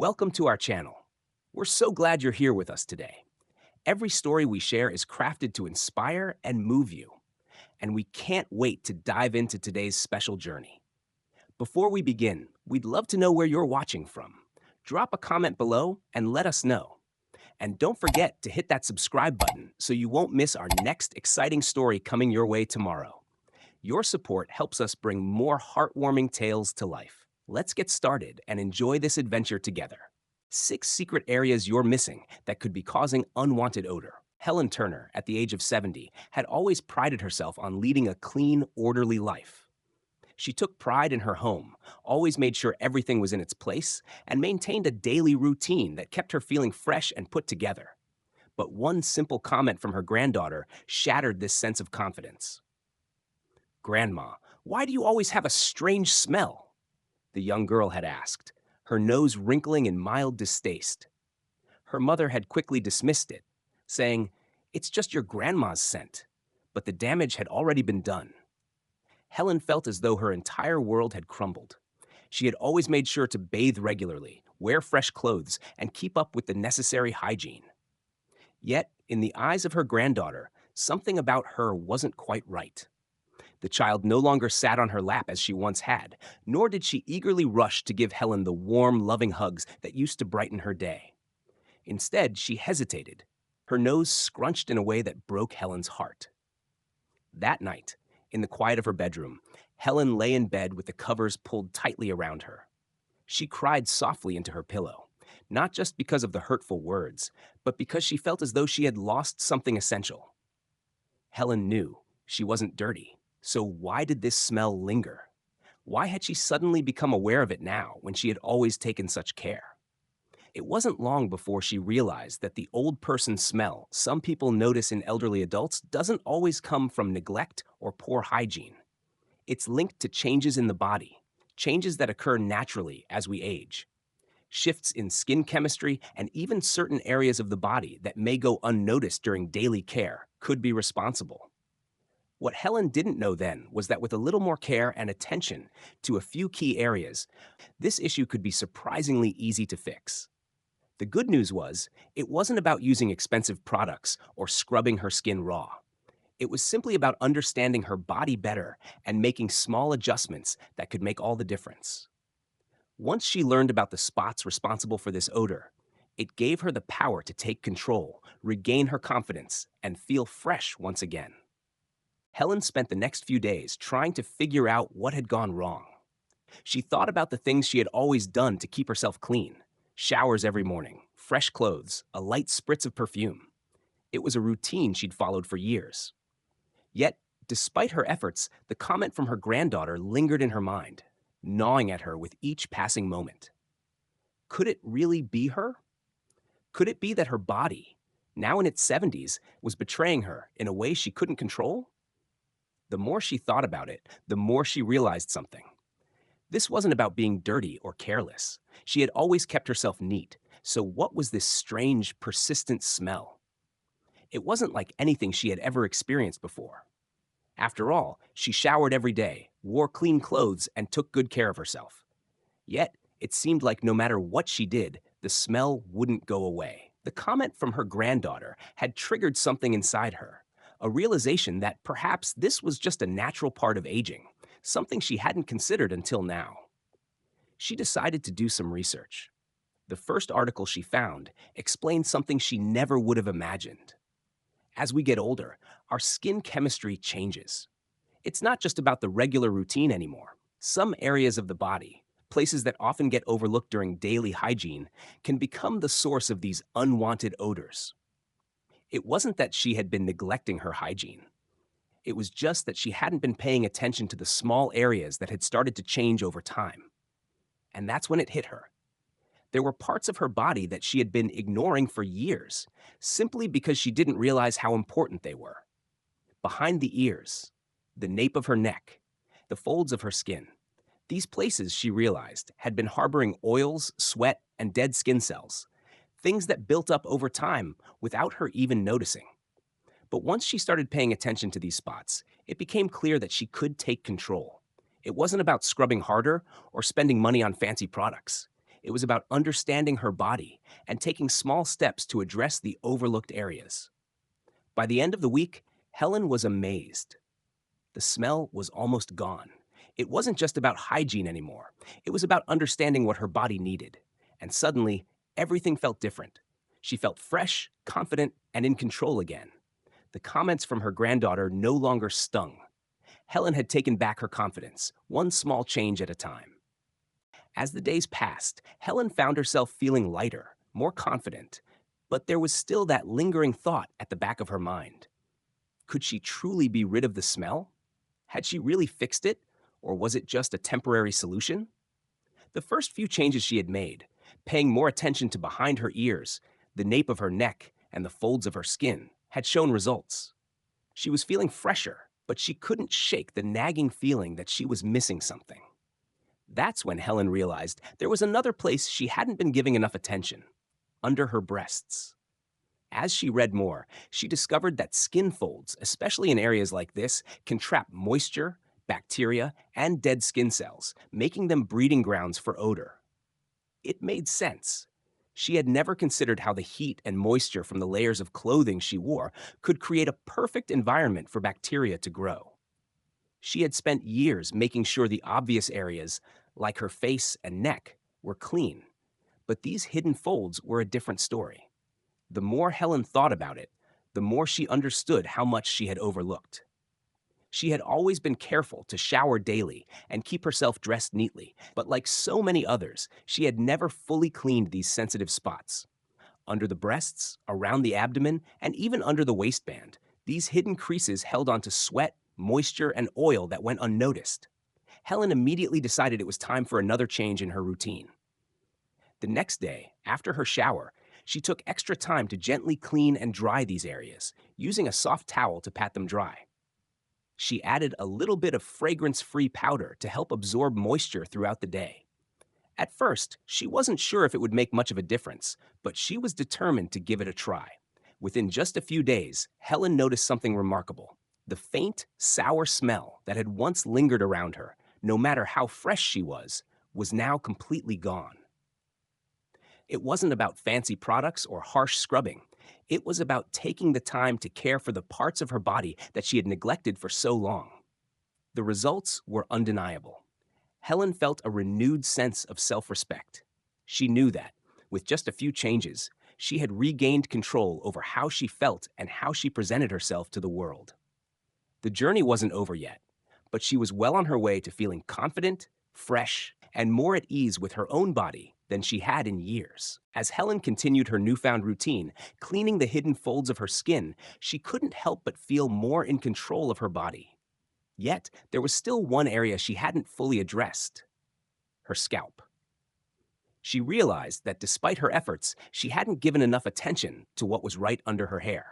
Welcome to our channel. We're so glad you're here with us today. Every story we share is crafted to inspire and move you, and we can't wait to dive into today's special journey. Before we begin, we'd love to know where you're watching from. Drop a comment below and let us know. And don't forget to hit that subscribe button so you won't miss our next exciting story coming your way tomorrow. Your support helps us bring more heartwarming tales to life. Let's get started and enjoy this adventure together. 6 secret areas you're missing that could be causing unwanted odor. Helen Turner, at the age of 70, had always prided herself on leading a clean, orderly life. She took pride in her home, always made sure everything was in its place, and maintained a daily routine that kept her feeling fresh and put together. But one simple comment from her granddaughter shattered this sense of confidence. "Grandma, why do you always have a strange smell?" the young girl had asked, her nose wrinkling in mild distaste. Her mother had quickly dismissed it, saying, "It's just your grandma's scent," but the damage had already been done. Helen felt as though her entire world had crumbled. She had always made sure to bathe regularly, wear fresh clothes, and keep up with the necessary hygiene. Yet, in the eyes of her granddaughter, something about her wasn't quite right. The child no longer sat on her lap as she once had, nor did she eagerly rush to give Helen the warm, loving hugs that used to brighten her day. Instead, she hesitated, her nose scrunched in a way that broke Helen's heart. That night, in the quiet of her bedroom, Helen lay in bed with the covers pulled tightly around her. She cried softly into her pillow, not just because of the hurtful words, but because she felt as though she had lost something essential. Helen knew she wasn't dirty, so why did this smell linger? Why had she suddenly become aware of it now when she had always taken such care? It wasn't long before she realized that the old person smell some people notice in elderly adults doesn't always come from neglect or poor hygiene. It's linked to changes in the body, changes that occur naturally as we age. Shifts in skin chemistry and even certain areas of the body that may go unnoticed during daily care could be responsible. What Helen didn't know then was that with a little more care and attention to a few key areas, this issue could be surprisingly easy to fix. The good news was, it wasn't about using expensive products or scrubbing her skin raw. It was simply about understanding her body better and making small adjustments that could make all the difference. Once she learned about the spots responsible for this odor, it gave her the power to take control, regain her confidence, and feel fresh once again. Helen spent the next few days trying to figure out what had gone wrong. She thought about the things she had always done to keep herself clean: showers every morning, fresh clothes, a light spritz of perfume. It was a routine she'd followed for years. Yet, despite her efforts, the comment from her granddaughter lingered in her mind, gnawing at her with each passing moment. Could it really be her? Could it be that her body, now in its 70s, was betraying her in a way she couldn't control? The more she thought about it, the more she realized something. This wasn't about being dirty or careless. She had always kept herself neat, so what was this strange, persistent smell? It wasn't like anything she had ever experienced before. After all, she showered every day, wore clean clothes, and took good care of herself. Yet, it seemed like no matter what she did, the smell wouldn't go away. The comment from her granddaughter had triggered something inside her, a realization that perhaps this was just a natural part of aging, something she hadn't considered until now. She decided to do some research. The first article she found explained something she never would have imagined. As we get older, our skin chemistry changes. It's not just about the regular routine anymore. Some areas of the body, places that often get overlooked during daily hygiene, can become the source of these unwanted odors. It wasn't that she had been neglecting her hygiene. It was just that she hadn't been paying attention to the small areas that had started to change over time. And that's when it hit her. There were parts of her body that she had been ignoring for years, simply because she didn't realize how important they were. Behind the ears, the nape of her neck, the folds of her skin. These places, she realized, had been harboring oils, sweat, and dead skin cells, things that built up over time without her even noticing. But once she started paying attention to these spots, it became clear that she could take control. It wasn't about scrubbing harder or spending money on fancy products. It was about understanding her body and taking small steps to address the overlooked areas. By the end of the week, Helen was amazed. The smell was almost gone. It wasn't just about hygiene anymore. It was about understanding what her body needed. And suddenly, everything felt different. She felt fresh, confident, and in control again. The comments from her granddaughter no longer stung. Helen had taken back her confidence, one small change at a time. As the days passed, Helen found herself feeling lighter, more confident, but there was still that lingering thought at the back of her mind. Could she truly be rid of the smell? Had she really fixed it, or was it just a temporary solution? The first few changes she had made, paying more attention to behind her ears, the nape of her neck, and the folds of her skin, had shown results. She was feeling fresher, but she couldn't shake the nagging feeling that she was missing something. That's when Helen realized there was another place she hadn't been giving enough attention: under her breasts. As she read more, she discovered that skin folds, especially in areas like this, can trap moisture, bacteria, and dead skin cells, making them breeding grounds for odor. It made sense. She had never considered how the heat and moisture from the layers of clothing she wore could create a perfect environment for bacteria to grow. She had spent years making sure the obvious areas, like her face and neck, were clean. But these hidden folds were a different story. The more Helen thought about it, the more she understood how much she had overlooked. She had always been careful to shower daily and keep herself dressed neatly, but like so many others, she had never fully cleaned these sensitive spots. Under the breasts, around the abdomen, and even under the waistband, these hidden creases held onto sweat, moisture, and oil that went unnoticed. Helen immediately decided it was time for another change in her routine. The next day, after her shower, she took extra time to gently clean and dry these areas, using a soft towel to pat them dry. She added a little bit of fragrance-free powder to help absorb moisture throughout the day. At first, she wasn't sure if it would make much of a difference, but she was determined to give it a try. Within just a few days, Helen noticed something remarkable. The faint, sour smell that had once lingered around her, no matter how fresh she was now completely gone. It wasn't about fancy products or harsh scrubbing. It was about taking the time to care for the parts of her body that she had neglected for so long. The results were undeniable. Helen felt a renewed sense of self-respect. She knew that, with just a few changes, she had regained control over how she felt and how she presented herself to the world. The journey wasn't over yet, but she was well on her way to feeling confident, fresh, and more at ease with her own body than she had in years. As Helen continued her newfound routine, cleaning the hidden folds of her skin, she couldn't help but feel more in control of her body. Yet, there was still one area she hadn't fully addressed: her scalp. She realized that despite her efforts, she hadn't given enough attention to what was right under her hair.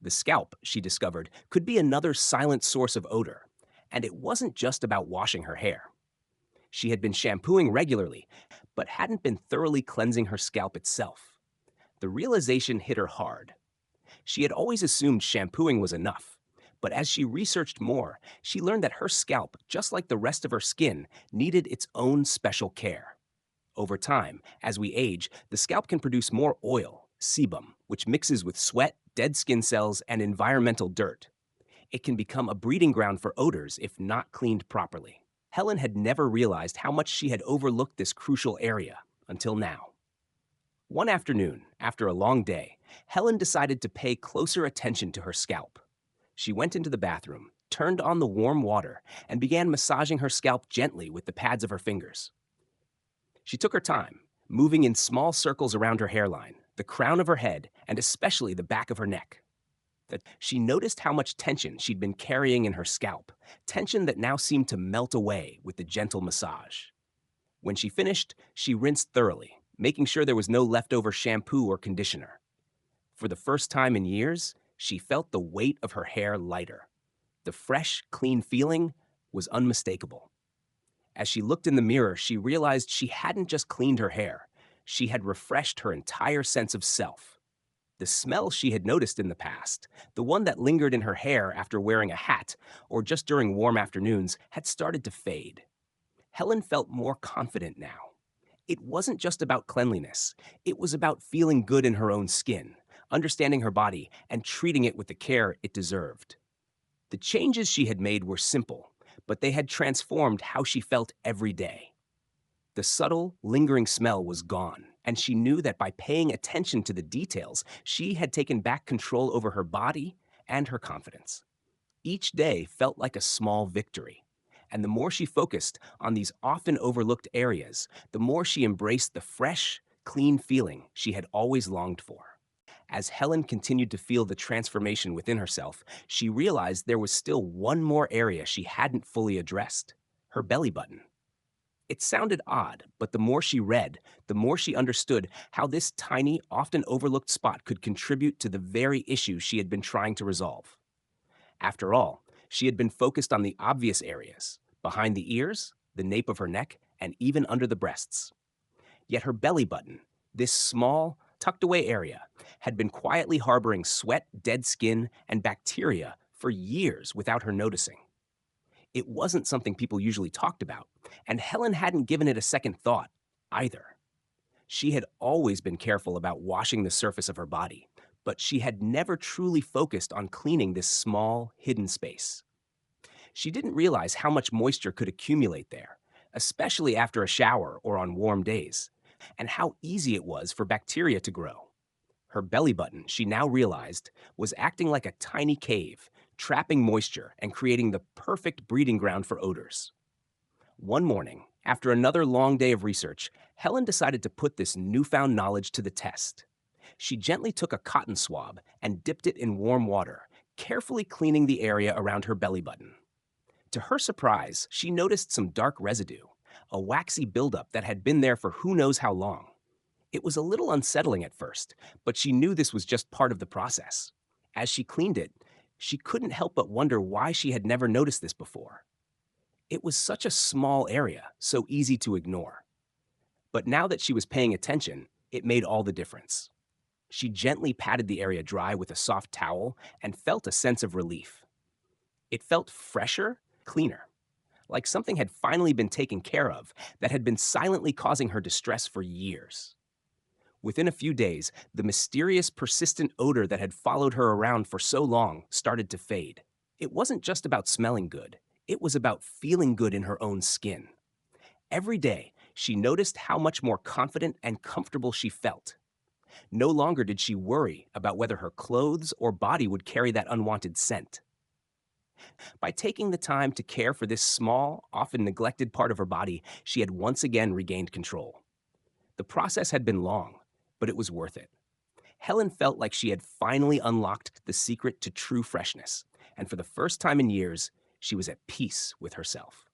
The scalp, she discovered, could be another silent source of odor, and it wasn't just about washing her hair. She had been shampooing regularly, but hadn't been thoroughly cleansing her scalp itself. The realization hit her hard. She had always assumed shampooing was enough, but as she researched more, she learned that her scalp, just like the rest of her skin, needed its own special care. Over time, as we age, the scalp can produce more oil, sebum, which mixes with sweat, dead skin cells, and environmental dirt. It can become a breeding ground for odors if not cleaned properly. Helen had never realized how much she had overlooked this crucial area until now. One afternoon, after a long day, Helen decided to pay closer attention to her scalp. She went into the bathroom, turned on the warm water, and began massaging her scalp gently with the pads of her fingers. She took her time, moving in small circles around her hairline, the crown of her head, and especially the back of her neck. She noticed how much tension she'd been carrying in her scalp, tension that now seemed to melt away with the gentle massage. When she finished, she rinsed thoroughly, making sure there was no leftover shampoo or conditioner. For the first time in years, she felt the weight of her hair lighter. The fresh, clean feeling was unmistakable. As she looked in the mirror, she realized she hadn't just cleaned her hair. She had refreshed her entire sense of self. The smell she had noticed in the past, the one that lingered in her hair after wearing a hat or just during warm afternoons, had started to fade. Helen felt more confident now. It wasn't just about cleanliness, it was about feeling good in her own skin, understanding her body, and treating it with the care it deserved. The changes she had made were simple, but they had transformed how she felt every day. The subtle, lingering smell was gone, and she knew that by paying attention to the details, she had taken back control over her body and her confidence. Each day felt like a small victory, and the more she focused on these often overlooked areas, the more she embraced the fresh, clean feeling she had always longed for. As Helen continued to feel the transformation within herself, she realized there was still one more area she hadn't fully addressed: her belly button. It sounded odd, but the more she read, the more she understood how this tiny, often overlooked spot could contribute to the very issue she had been trying to resolve. After all, she had been focused on the obvious areas: behind the ears, the nape of her neck, and even under the breasts. Yet her belly button, this small, tucked away area, had been quietly harboring sweat, dead skin, and bacteria for years without her noticing. It wasn't something people usually talked about, and Helen hadn't given it a second thought either. She had always been careful about washing the surface of her body, but she had never truly focused on cleaning this small, hidden space. She didn't realize how much moisture could accumulate there, especially after a shower or on warm days, and how easy it was for bacteria to grow. Her belly button, she now realized, was acting like a tiny cave, trapping moisture and creating the perfect breeding ground for odors. One morning, after another long day of research, Helen decided to put this newfound knowledge to the test. She gently took a cotton swab and dipped it in warm water, carefully cleaning the area around her belly button. To her surprise, she noticed some dark residue, a waxy buildup that had been there for who knows how long. It was a little unsettling at first, but she knew this was just part of the process. As she cleaned it, she couldn't help but wonder why she had never noticed this before. It was such a small area, so easy to ignore. But now that she was paying attention, it made all the difference. She gently patted the area dry with a soft towel and felt a sense of relief. It felt fresher, cleaner, like something had finally been taken care of that had been silently causing her distress for years. Within a few days, the mysterious, persistent odor that had followed her around for so long started to fade. It wasn't just about smelling good, it was about feeling good in her own skin. Every day, she noticed how much more confident and comfortable she felt. No longer did she worry about whether her clothes or body would carry that unwanted scent. By taking the time to care for this small, often neglected part of her body, she had once again regained control. The process had been long, but it was worth it. Helen felt like she had finally unlocked the secret to true freshness, and for the first time in years, she was at peace with herself.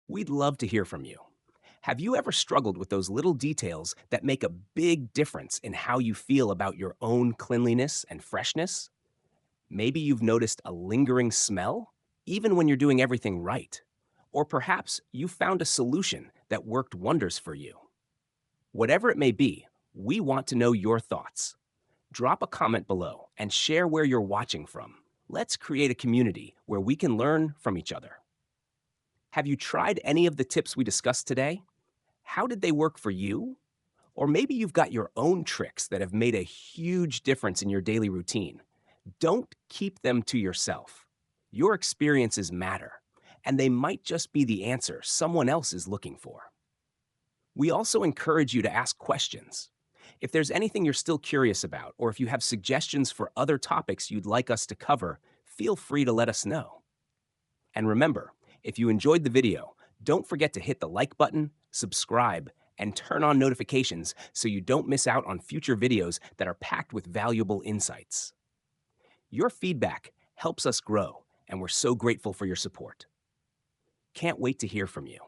We'd love to hear from you. Have you ever struggled with those little details that make a big difference in how you feel about your own cleanliness and freshness? Maybe you've noticed a lingering smell, even when you're doing everything right. Or perhaps you found a solution that worked wonders for you. Whatever it may be, we want to know your thoughts. Drop a comment below and share where you're watching from. Let's create a community where we can learn from each other. Have you tried any of the tips we discussed today? How did they work for you? Or maybe you've got your own tricks that have made a huge difference in your daily routine. Don't keep them to yourself. Your experiences matter, and they might just be the answer someone else is looking for. We also encourage you to ask questions. If there's anything you're still curious about, or if you have suggestions for other topics you'd like us to cover, feel free to let us know. And remember, if you enjoyed the video, don't forget to hit the like button, subscribe, and turn on notifications so you don't miss out on future videos that are packed with valuable insights. Your feedback helps us grow, and we're so grateful for your support. Can't wait to hear from you.